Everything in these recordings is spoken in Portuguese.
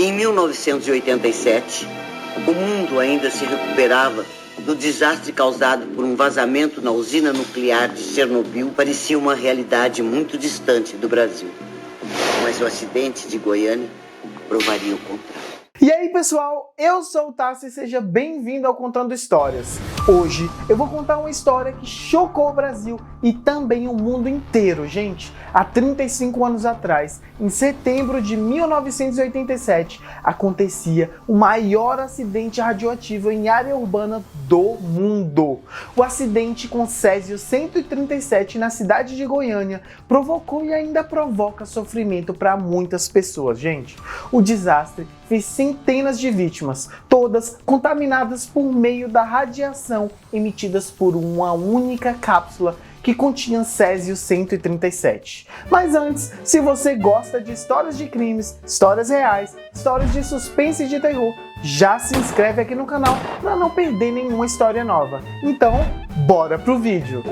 Em 1987, o mundo ainda se recuperava do desastre causado por um vazamento na usina nuclear de Chernobyl. Parecia uma realidade muito distante do Brasil. Mas o acidente de Goiânia provaria o contrário. E aí pessoal, eu sou o Tassi e seja bem-vindo ao Contando Histórias. Hoje eu vou contar uma história que chocou o Brasil e também o mundo inteiro, gente. Há 35 anos atrás, em setembro de 1987, acontecia o maior acidente radioativo em área urbana do mundo. O acidente com Césio 137 na cidade de Goiânia provocou e ainda provoca sofrimento para muitas pessoas, gente. O desastre fez centenas de vítimas, todas contaminadas por meio da radiação emitidas por uma única cápsula que continha Césio 137. Mas antes, se você gosta de histórias de crimes, histórias reais, histórias de suspense e de terror, já se inscreve aqui no canal para não perder nenhuma história nova. Então, bora pro vídeo!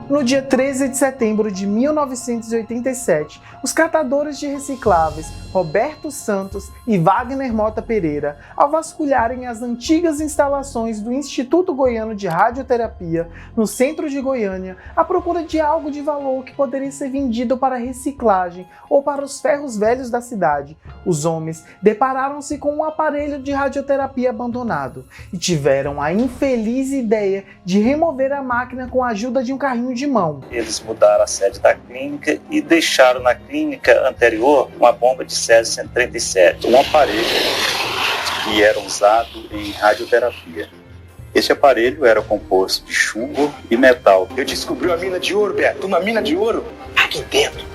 No dia 13 de setembro de 1987, os catadores de recicláveis Roberto Santos e Wagner Mota Pereira, ao vasculharem as antigas instalações do Instituto Goiano de Radioterapia, no centro de Goiânia, à procura de algo de valor que poderia ser vendido para reciclagem ou para os ferros velhos da cidade, os homens depararam-se com um aparelho de radioterapia abandonado e tiveram a infeliz ideia de remover a máquina com a ajuda de um carrinho de mão. Eles mudaram a sede da clínica e deixaram na clínica anterior uma bomba de Césio 137, um aparelho que era usado em radioterapia. Esse aparelho era composto de chumbo e metal. Eu descobri uma mina de ouro, Beto, uma mina de ouro. Aqui dentro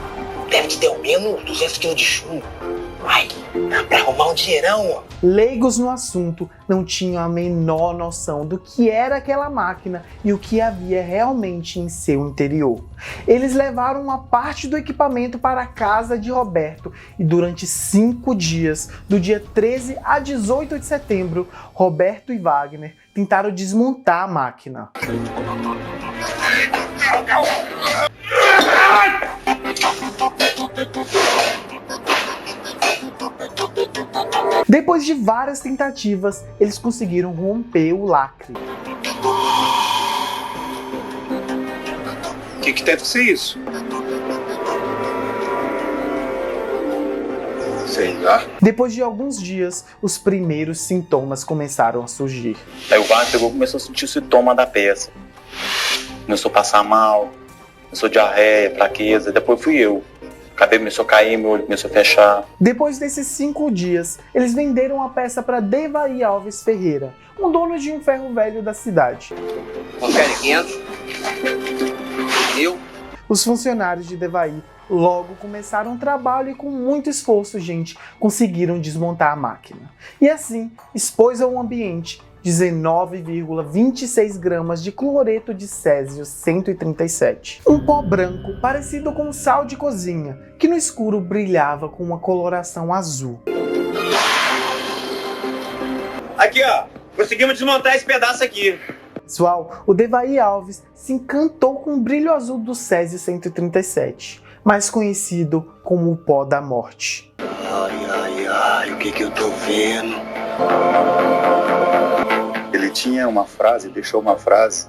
deve ter ao menos 200 quilos de chumbo. Ai, dá pra arrumar um dinheirão, ó. Leigos no assunto não tinham a menor noção do que era aquela máquina e o que havia realmente em seu interior. Eles levaram uma parte do equipamento para a casa de Roberto e durante 5 dias, do dia 13 a 18 de setembro, Roberto e Wagner tentaram desmontar a máquina. Depois de várias tentativas, eles conseguiram romper o lacre. O que tenta ser isso? Sei lá. Depois de alguns dias, os primeiros sintomas começaram a surgir. Aí o Wagner pegou e começou a sentir o sintoma da peça. Começou a passar mal, começou diarreia, fraqueza, depois fui eu. O cabelo começou a cair, meu olho começou a fechar. Depois desses 5 dias, eles venderam a peça para Devaí Alves Ferreira, um dono de um ferro velho da cidade. Confere 500. Eu. Os funcionários de Devaí logo começaram o trabalho e com muito esforço, gente, conseguiram desmontar a máquina. E assim, expôs ao ambiente 19,26 gramas de cloreto de Césio 137. Um pó branco parecido com sal de cozinha, que no escuro brilhava com uma coloração azul. Aqui, ó. Conseguimos desmontar esse pedaço aqui. Pessoal, o Devaí Alves se encantou com o brilho azul do Césio 137, mais conhecido como o pó da morte. Ai, o que eu tô vendo? Ele tinha uma frase, deixou uma frase,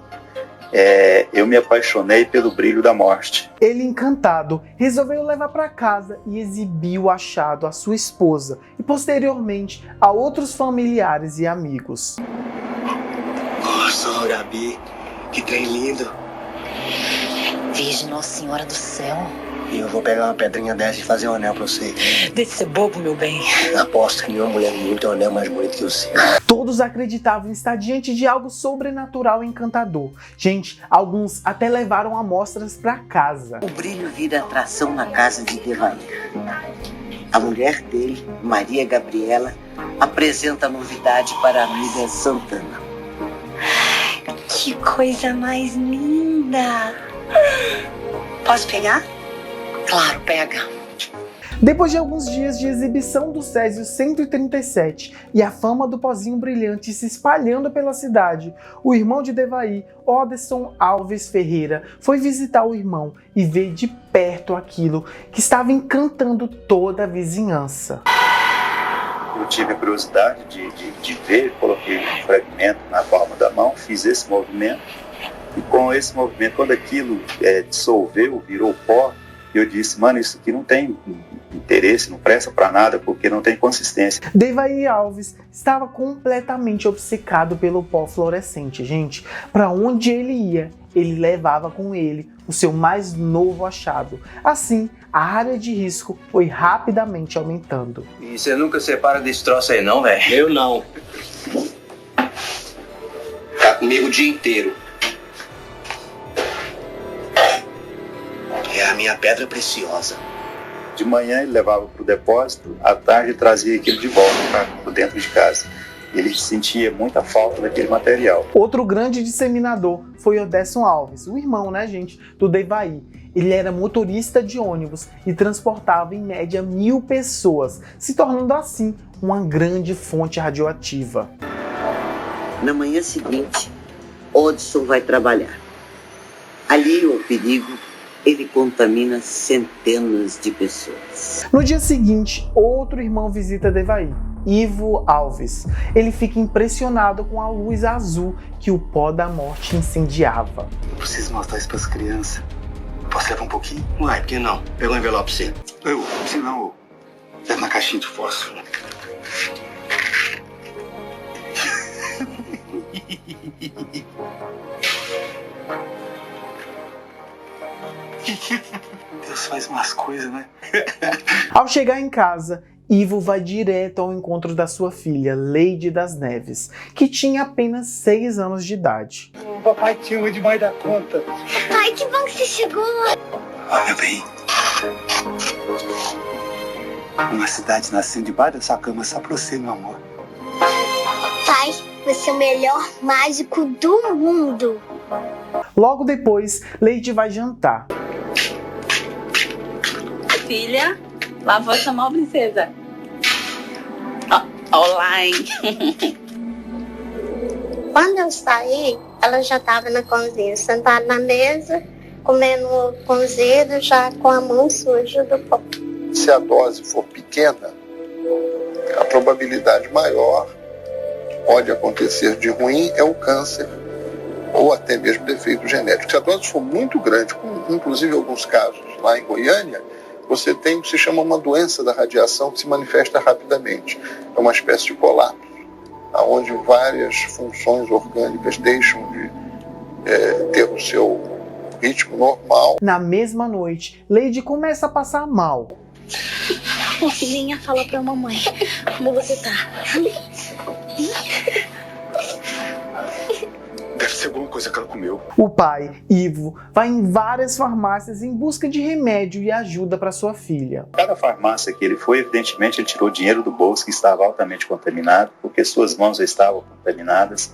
eu me apaixonei pelo brilho da morte. Ele, encantado, resolveu levar para casa e exibir o achado à sua esposa e posteriormente a outros familiares e amigos. Nossa, Gabi, que trem lindo. Virgem Nossa Senhora do Céu. E eu vou pegar uma pedrinha dessa e fazer um anel pra você. Deixa de ser bobo, meu bem. Aposto que nenhuma mulher no mundo tem um anel mais bonito que o seu. Todos acreditavam estar diante de algo sobrenatural e encantador. Gente, alguns até levaram amostras para casa. O brilho vira atração na casa de Devaí. A mulher dele, Maria Gabriela, apresenta a novidade para a amiga Santana. Que coisa mais linda! Posso pegar? Claro, pega. Depois de alguns dias de exibição do Césio 137 e a fama do pozinho brilhante se espalhando pela cidade, o irmão de Devaí, Oderson Alves Ferreira, foi visitar o irmão e ver de perto aquilo que estava encantando toda a vizinhança. Eu tive a curiosidade de ver, coloquei um fragmento na palma da mão, fiz esse movimento, e com esse movimento, quando aquilo dissolveu, virou pó, eu disse, mano, isso aqui não tem interesse, não presta pra nada, porque não tem consistência. Devaí Alves estava completamente obcecado pelo pó fluorescente, gente. Para onde ele ia, ele levava com ele o seu mais novo achado. Assim, a área de risco foi rapidamente aumentando. E você nunca separa desse troço aí não, velho? Eu não. Tá comigo o dia inteiro. É a minha pedra preciosa. De manhã ele levava para o depósito, à tarde trazia aquilo de volta para dentro de casa. Ele sentia muita falta daquele material. Outro grande disseminador foi Oderson Alves, o irmão, do Devaí. Ele era motorista de ônibus e transportava em média 1.000 pessoas, se tornando assim uma grande fonte radioativa. Na manhã seguinte, Oderson vai trabalhar. Ali, ao perigo, ele contamina centenas de pessoas. No dia seguinte, outro irmão visita Devaí, Ivo Alves. Ele fica impressionado com a luz azul que o pó da morte incendiava. Eu preciso mostrar isso pras crianças. Posso levar um pouquinho? Uai, por que não? Pega um envelope pra você. Se não, leva na caixinha de fósforo. Deus faz umas coisas, né? Ao chegar em casa, Ivo vai direto ao encontro da sua filha, Leide das Neves, que tinha apenas 6 anos de idade. O papai te ama demais da conta. Pai, que bom que você chegou. Olha bem. Uma cidade nasceu debaixo da sua cama só pra você, meu amor. Pai, você é o melhor mágico do mundo. Logo depois, Leide vai jantar. Filha, lá vou chamar a princesa. Olá, hein? Quando eu saí, ela já estava na cozinha, sentada na mesa, comendo cozido, já com a mão suja do pão. Se a dose for pequena, a probabilidade maior pode acontecer de ruim é o câncer ou até mesmo defeito genético. Se a dose for muito grande, inclusive em alguns casos lá em Goiânia, você tem o que se chama uma doença da radiação que se manifesta rapidamente. É uma espécie de colapso, onde várias funções orgânicas deixam de ter o seu ritmo normal. Na mesma noite, Leide começa a passar mal. Ô, filhinha, fala pra mamãe como você tá. Deve ser alguma coisa que ela comeu. O pai, Ivo, vai em várias farmácias em busca de remédio e ajuda para sua filha. Cada farmácia que ele foi, evidentemente, ele tirou dinheiro do bolso que estava altamente contaminado, porque suas mãos já estavam contaminadas.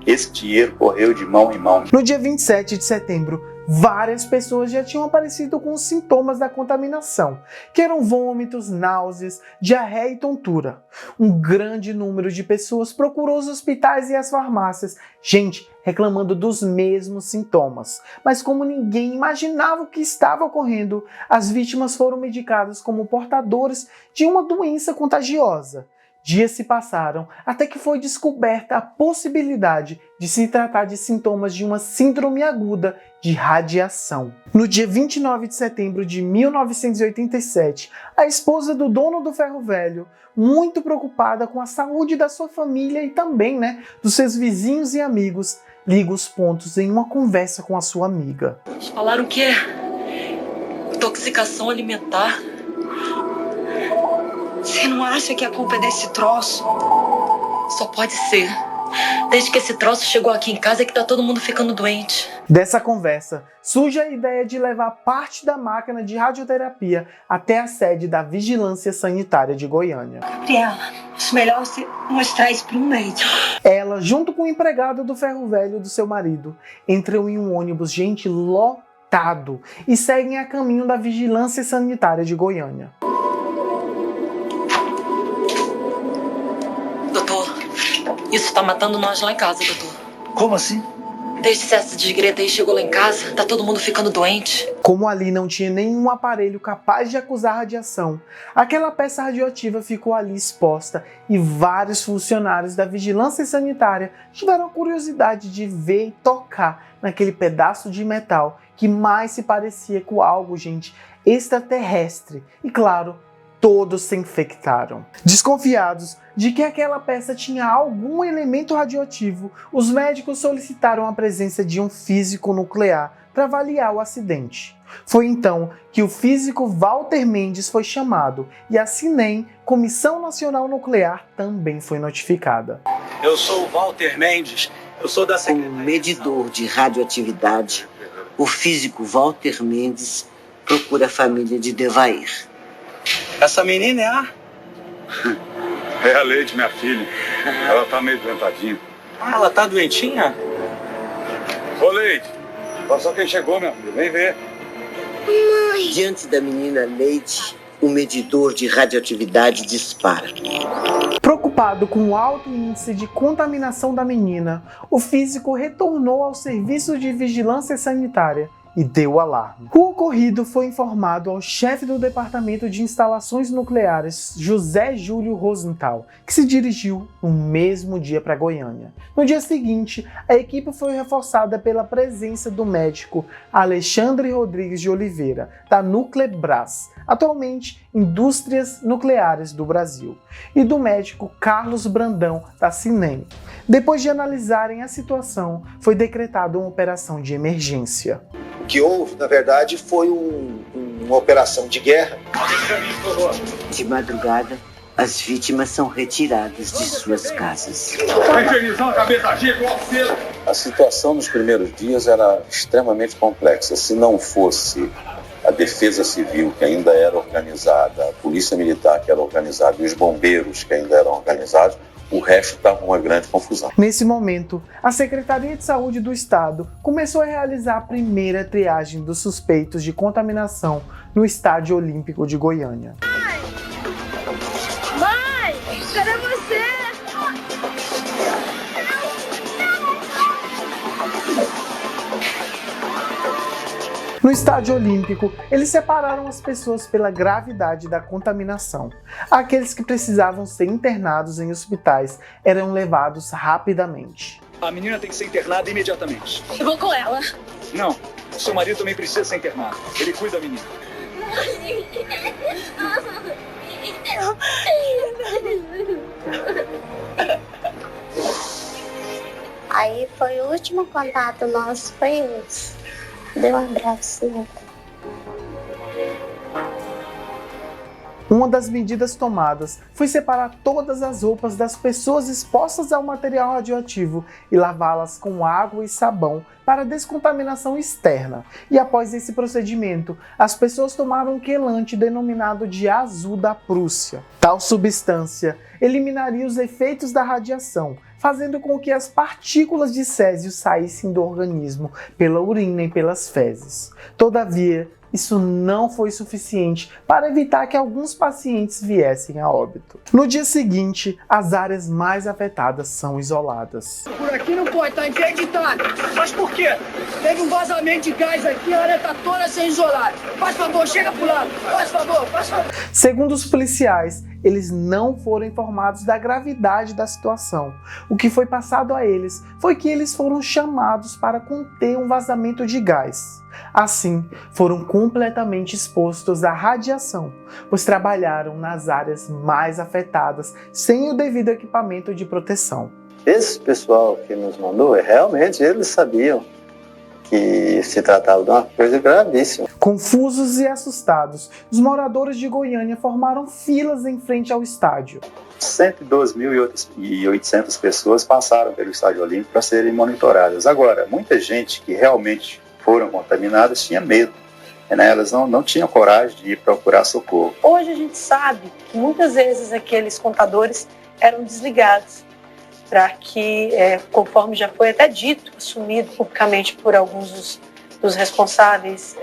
Esse dinheiro correu de mão em mão. No dia 27 de setembro, várias pessoas já tinham aparecido com os sintomas da contaminação, que eram vômitos, náuseas, diarreia e tontura. Um grande número de pessoas procurou os hospitais e as farmácias, reclamando dos mesmos sintomas. Mas como ninguém imaginava o que estava ocorrendo, as vítimas foram medicadas como portadores de uma doença contagiosa. Dias se passaram até que foi descoberta a possibilidade de se tratar de sintomas de uma síndrome aguda de radiação. No dia 29 de setembro de 1987, a esposa do dono do ferro velho, muito preocupada com a saúde da sua família e também, dos seus vizinhos e amigos, liga os pontos em uma conversa com a sua amiga. Falaram que é intoxicação alimentar. Você não acha que a culpa é desse troço? Só pode ser. Desde que esse troço chegou aqui em casa é que tá todo mundo ficando doente. Dessa conversa, surge a ideia de levar parte da máquina de radioterapia até a sede da Vigilância Sanitária de Goiânia. Gabriela, acho melhor você mostrar isso para um médico. Ela, junto com o empregado do ferro velho do seu marido, entram em um ônibus, lotado, e seguem a caminho da Vigilância Sanitária de Goiânia. Isso tá matando nós lá em casa, doutor. Como assim? Desde que essa desgreta aí chegou lá em casa, tá todo mundo ficando doente. Como ali não tinha nenhum aparelho capaz de acusar radiação, aquela peça radioativa ficou ali exposta e vários funcionários da vigilância sanitária tiveram a curiosidade de ver e tocar naquele pedaço de metal que mais se parecia com algo, gente, extraterrestre. E claro, todos se infectaram. Desconfiados de que aquela peça tinha algum elemento radioativo, os médicos solicitaram a presença de um físico nuclear para avaliar o acidente. Foi então que o físico Walter Mendes foi chamado e a CINEM, Comissão Nacional Nuclear, também foi notificada. Eu sou o Walter Mendes, eu sou da Secretaria. Com o medidor de radioatividade, o físico Walter Mendes procura a família de Devair. Essa menina é a... É a Leide, minha filha. Ela tá meio doentadinha. Ah, ela tá doentinha? Ô, Leide, olha só quem chegou, minha filha. Vem ver. Mãe. Diante da menina Leide, o medidor de radioatividade dispara. Preocupado com o alto índice de contaminação da menina, o físico retornou ao serviço de vigilância sanitária e deu alarme. O ocorrido foi informado ao chefe do Departamento de Instalações Nucleares, José Júlio Rosenthal, que se dirigiu no mesmo dia para Goiânia. No dia seguinte, a equipe foi reforçada pela presença do médico Alexandre Rodrigues de Oliveira, da Nuclebras, atualmente Indústrias Nucleares do Brasil, e do médico Carlos Brandão, da CINEM. Depois de analisarem a situação, foi decretada uma operação de emergência. O que houve, na verdade, foi uma operação de guerra. De madrugada, as vítimas são retiradas de suas casas. A situação nos primeiros dias era extremamente complexa. Se não fosse a Defesa Civil, que ainda era organizada, a Polícia Militar, que era organizada, e os bombeiros, que ainda eram organizados, o resto estava uma grande confusão. Nesse momento, a Secretaria de Saúde do Estado começou a realizar a primeira triagem dos suspeitos de contaminação no Estádio Olímpico de Goiânia. Mãe, cadê você? No Estádio Olímpico, eles separaram as pessoas pela gravidade da contaminação. Aqueles que precisavam ser internados em hospitais eram levados rapidamente. A menina tem que ser internada imediatamente. Eu vou com ela. Não, seu marido também precisa ser internado. Ele cuida da menina. Aí foi o último contato nosso, foi esse. Deu um abraço nela. Uma das medidas tomadas foi separar todas as roupas das pessoas expostas ao material radioativo e lavá-las com água e sabão para descontaminação externa. E após esse procedimento, as pessoas tomaram um quelante denominado de azul da Prússia. Tal substância eliminaria os efeitos da radiação, fazendo com que as partículas de césio saíssem do organismo pela urina e pelas fezes. Todavia, isso não foi suficiente para evitar que alguns pacientes viessem a óbito. No dia seguinte, as áreas mais afetadas são isoladas. Por aqui não pode, tá interditado. Mas por quê? Teve um vazamento de gás aqui, a área tá toda sem isolada. Faz favor, chega pro lado. Faz favor, faz favor. Segundo os policiais, eles não foram informados da gravidade da situação. O que foi passado a eles foi que eles foram chamados para conter um vazamento de gás. Assim, foram completamente expostos à radiação, pois trabalharam nas áreas mais afetadas sem o devido equipamento de proteção. Esse pessoal que nos mandou, realmente eles sabiam que se tratava de uma coisa gravíssima. Confusos e assustados, os moradores de Goiânia formaram filas em frente ao estádio. 112.800 pessoas passaram pelo Estádio Olímpico para serem monitoradas. Agora, muita gente que realmente foram contaminadas tinha medo, né? Elas não tinham coragem de ir procurar socorro. Hoje a gente sabe que muitas vezes aqueles contadores eram desligados para que, conforme já foi até dito, assumido publicamente por alguns dos responsáveis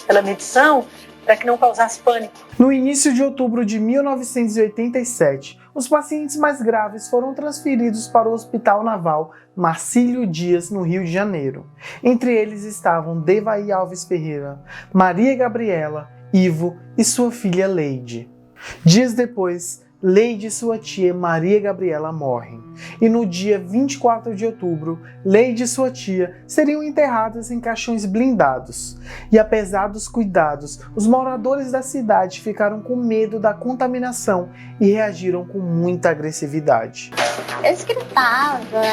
pela medição, para que não causasse pânico. No início de outubro de 1987, os pacientes mais graves foram transferidos para o Hospital Naval Marcílio Dias, no Rio de Janeiro. Entre eles estavam Devaí Alves Ferreira, Maria Gabriela, Ivo e sua filha Leide. Dias depois, Leide e sua tia Maria Gabriela morrem. E no dia 24 de outubro, Leide e sua tia seriam enterradas em caixões blindados. E apesar dos cuidados, os moradores da cidade ficaram com medo da contaminação e reagiram com muita agressividade. Eles gritavam,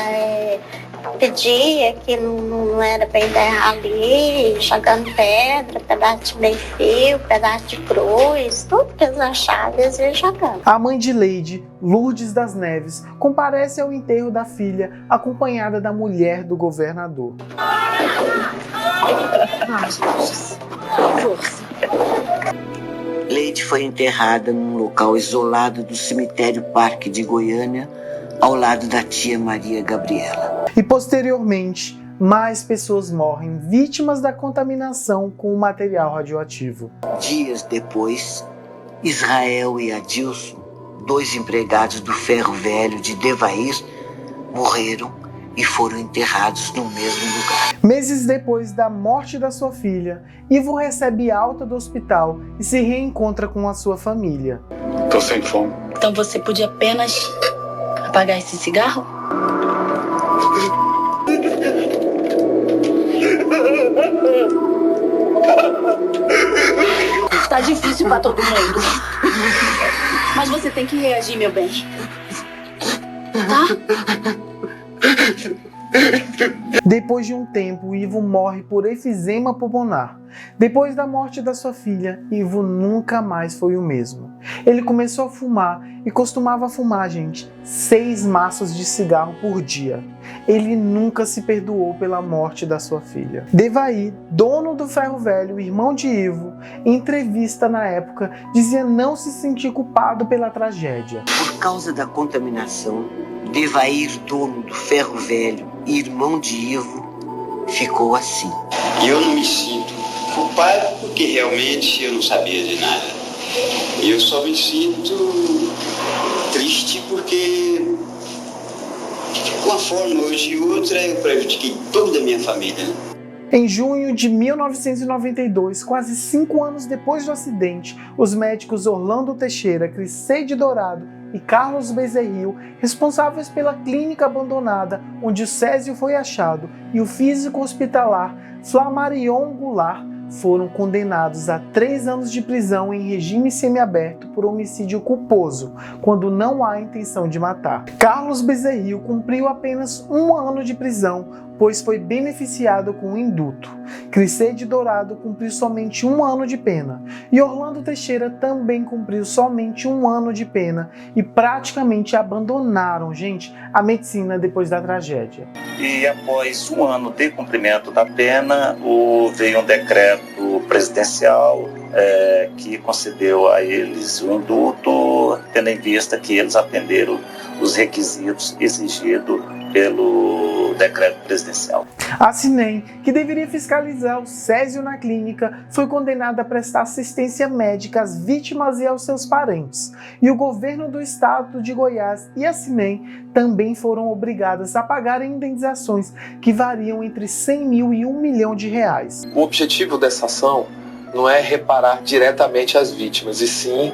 pedia que não era para enterrar ali, jogando pedra, pedaço de meio-fio, pedaço de cruz, tudo que eles achavam, eles iam jogando. A mãe de Leide, Lourdes das Neves, comparece ao enterro da filha, acompanhada da mulher do governador. Leide foi enterrada num local isolado do cemitério Parque de Goiânia, ao lado da tia Maria Gabriela. E posteriormente, mais pessoas morrem vítimas da contaminação com o material radioativo. Dias depois, Israel e Adilson, 2 empregados do Ferro Velho de Devair, morreram e foram enterrados no mesmo lugar. Meses depois da morte da sua filha, Ivo recebe alta do hospital e se reencontra com a sua família. Tô sem fome. Então você podia apenas apagar esse cigarro? Tá difícil pra todo mundo. Mas você tem que reagir, meu bem. Tá? Depois de um tempo, Ivo morre por efizema pulmonar. Depois da morte da sua filha, Ivo nunca mais foi o mesmo. Ele começou a fumar e costumava fumar, 6 maços de cigarro por dia. Ele nunca se perdoou pela morte da sua filha. Devaí, dono do Ferro Velho, irmão de Ivo, em entrevista na época, dizia não se sentir culpado pela tragédia. Por causa da contaminação, Devair, dono do Ferro Velho e irmão de Ivo, ficou assim. Eu não me sinto culpado porque realmente eu não sabia de nada. Eu só me sinto triste porque de uma forma hoje e outra eu prejudiquei toda a minha família. Em junho de 1992, quase 5 anos depois do acidente, os médicos Orlando Teixeira, Criseide Dourado e Carlos Bezerril, responsáveis pela clínica abandonada onde o Césio foi achado, e o físico hospitalar Flamarion Goulart, foram condenados a 3 anos de prisão em regime semiaberto por homicídio culposo, quando não há intenção de matar. Carlos Bezerril cumpriu apenas 1 ano de prisão, pois foi beneficiado com o indulto. Criseide Dourado cumpriu somente 1 ano de pena, e Orlando Teixeira também cumpriu somente 1 ano de pena, e praticamente abandonaram, a medicina depois da tragédia. E após 1 ano de cumprimento da pena, veio um decreto presidencial que concedeu a eles o indulto, tendo em vista que eles atenderam os requisitos exigidos pelo decreto presidencial. A Cinem, que deveria fiscalizar o Césio na clínica, foi condenada a prestar assistência médica às vítimas e aos seus parentes. E o governo do estado de Goiás e a Cinem também foram obrigadas a pagar indenizações que variam entre 100 mil e 1 milhão de reais. O objetivo dessa ação não é reparar diretamente as vítimas, e sim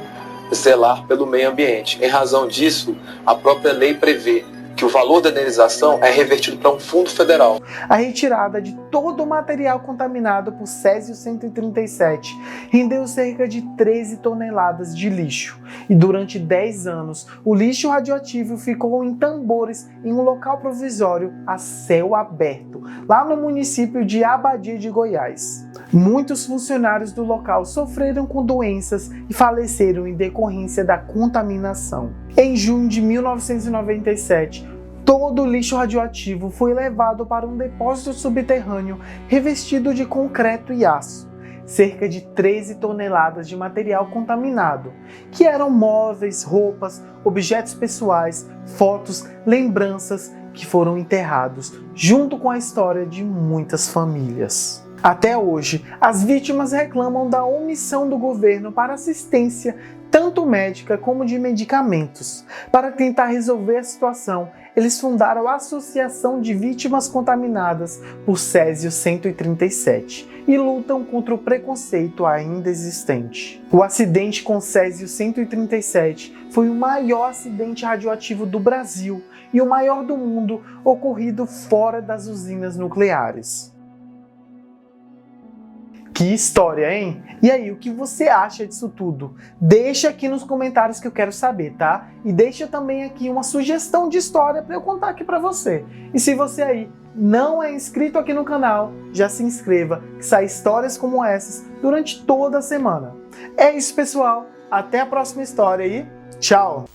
zelar pelo meio ambiente. Em razão disso, a própria lei prevê que o valor da indenização é revertido para um fundo federal. A retirada de todo o material contaminado por Césio-137 rendeu cerca de 13 toneladas de lixo. E durante 10 anos, o lixo radioativo ficou em tambores em um local provisório a céu aberto, lá no município de Abadia de Goiás. Muitos funcionários do local sofreram com doenças e faleceram em decorrência da contaminação. Em junho de 1997, todo o lixo radioativo foi levado para um depósito subterrâneo revestido de concreto e aço. Cerca de 13 toneladas de material contaminado, que eram móveis, roupas, objetos pessoais, fotos, lembranças que foram enterrados, junto com a história de muitas famílias. Até hoje, as vítimas reclamam da omissão do governo para assistência tanto médica como de medicamentos. Para tentar resolver a situação, eles fundaram a Associação de Vítimas Contaminadas por Césio-137 e lutam contra o preconceito ainda existente. O acidente com Césio-137 foi o maior acidente radioativo do Brasil e o maior do mundo ocorrido fora das usinas nucleares. Que história, hein? E aí, o que você acha disso tudo? Deixa aqui nos comentários que eu quero saber, tá? E deixa também aqui uma sugestão de história para eu contar aqui para você. E se você aí não é inscrito aqui no canal, já se inscreva, que sai histórias como essas durante toda a semana. É isso, pessoal. Até a próxima história e tchau!